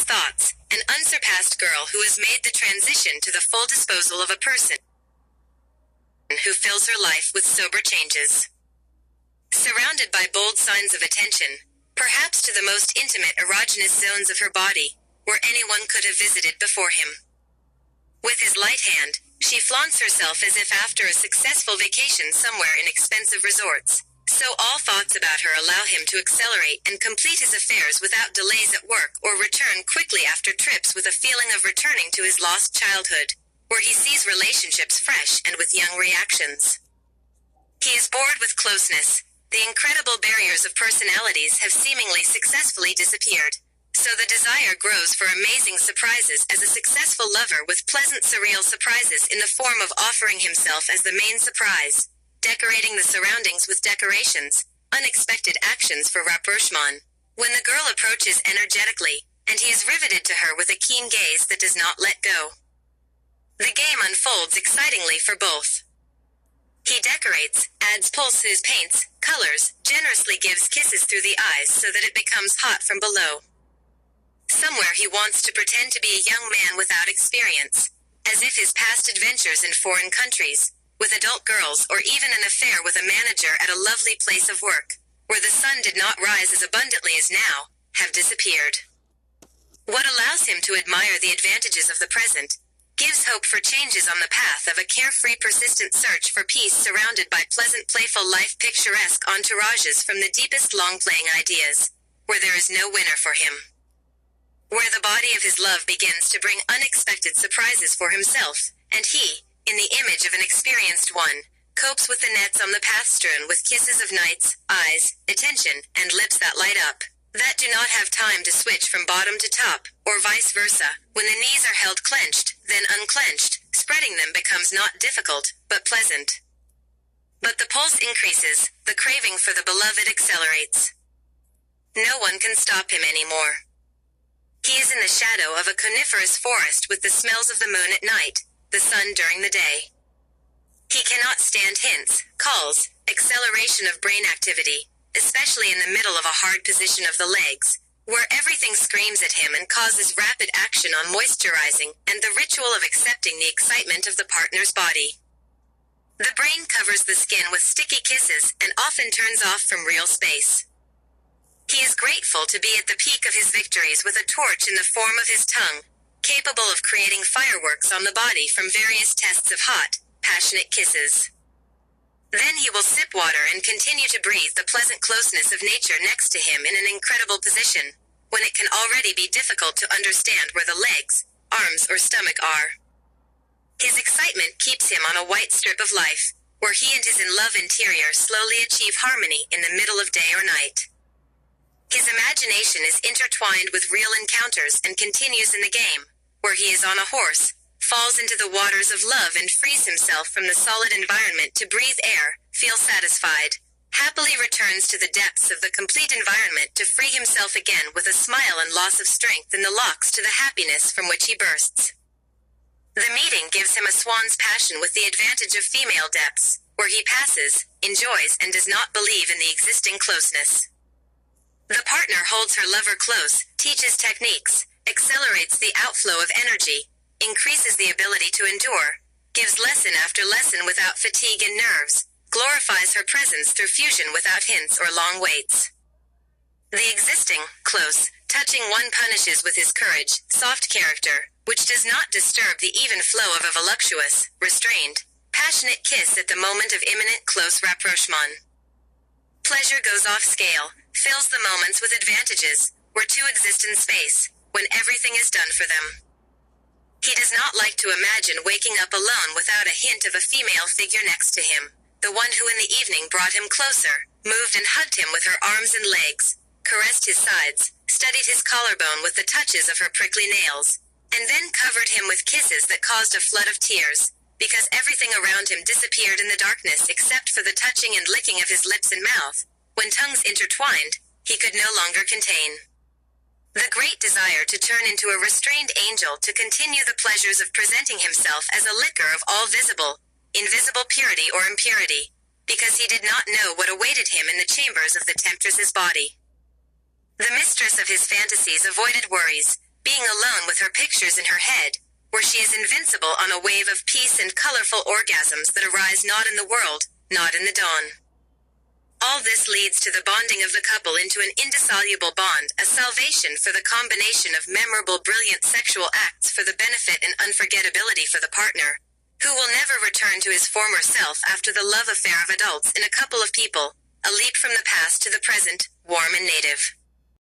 thoughts, an unsurpassed girl who has made the transition to the full disposal of a person who fills her life with sober changes. Surrounded by bold signs of attention, perhaps to the most intimate erogenous zones of her body, where anyone could have visited before him. With his light hand, she flaunts herself as if after a successful vacation somewhere in expensive resorts, so all thoughts about her allow him to accelerate and complete his affairs without delays at work or return quickly after trips with a feeling of returning to his lost childhood, where he sees relationships fresh and with young reactions. He is bored with closeness. The incredible barriers of personalities have seemingly successfully disappeared, so the desire grows for amazing surprises as a successful lover with pleasant surreal surprises in the form of offering himself as the main surprise, decorating the surroundings with decorations, unexpected actions for rapprochement. When the girl approaches energetically, and he is riveted to her with a keen gaze that does not let go. The game unfolds excitingly for both. He decorates, adds pulse to his paints, colors, generously gives kisses through the eyes so that it becomes hot from below. Somewhere he wants to pretend to be a young man without experience, as if his past adventures in foreign countries, with adult girls or even an affair with a manager at a lovely place of work, where the sun did not rise as abundantly as now, have disappeared. What allows him to admire the advantages of the present, gives hope for changes on the path of a carefree persistent search for peace surrounded by pleasant playful life picturesque entourages from the deepest long-playing ideas, where there is no winner for him. Where the body of his love begins to bring unexpected surprises for himself, and he, in the image of an experienced one, copes with the nets on the path strewn with kisses of nights, eyes, attention, and lips that light up, that do not have time to switch from bottom to top, or vice versa. When the knees are held clenched, then unclenched, spreading them becomes not difficult, but pleasant. But the pulse increases, the craving for the beloved accelerates. No one can stop him anymore. He is in the shadow of a coniferous forest with the smells of the moon at night, the sun during the day. He cannot stand hints, calls, acceleration of brain activity, especially in the middle of a hard position of the legs, where everything screams at him and causes rapid action on moisturizing and the ritual of accepting the excitement of the partner's body. The brain covers the skin with sticky kisses and often turns off from real space. He is grateful to be at the peak of his victories with a torch in the form of his tongue, capable of creating fireworks on the body from various tests of hot, passionate kisses. Then he will sip water and continue to breathe the pleasant closeness of nature next to him in an incredible position, when it can already be difficult to understand where the legs, arms, or stomach are. His excitement keeps him on a white strip of life, where he and his in-love interior slowly achieve harmony in the middle of day or night. His imagination is intertwined with real encounters and continues in the game, where he is on a horse, falls into the waters of love and frees himself from the solid environment to breathe air, feel satisfied, happily returns to the depths of the complete environment to free himself again with a smile and loss of strength in the locks to the happiness from which he bursts. The meeting gives him a swan's passion with the advantage of female depths, where he passes, enjoys, and does not believe in the existing closeness. The partner holds her lover close, teaches techniques, accelerates the outflow of energy, increases the ability to endure, gives lesson after lesson without fatigue and nerves, glorifies her presence through fusion without hints or long waits. The existing, close, touching one punishes with his courage, soft character, which does not disturb the even flow of a voluptuous, restrained, passionate kiss at the moment of imminent close rapprochement. Pleasure goes off scale, fills the moments with advantages, where two exist in space, when everything is done for them. He does not like to imagine waking up alone without a hint of a female figure next to him, the one who in the evening brought him closer, moved and hugged him with her arms and legs, caressed his sides, studied his collarbone with the touches of her prickly nails, and then covered him with kisses that caused a flood of tears, because everything around him disappeared in the darkness except for the touching and licking of his lips and mouth. When tongues intertwined, he could no longer contain the great desire to turn into a restrained angel to continue the pleasures of presenting himself as a liquor of all visible, invisible purity or impurity, because he did not know what awaited him in the chambers of the temptress's body. The mistress of his fantasies avoided worries, being alone with her pictures in her head, where she is invincible on a wave of peace and colorful orgasms that arise not in the world, not in the dawn. All this leads to the bonding of the couple into an indissoluble bond, a salvation for the combination of memorable, brilliant sexual acts for the benefit and unforgettability for the partner, who will never return to his former self after the love affair of adults in a couple of people, a leap from the past to the present, warm and native.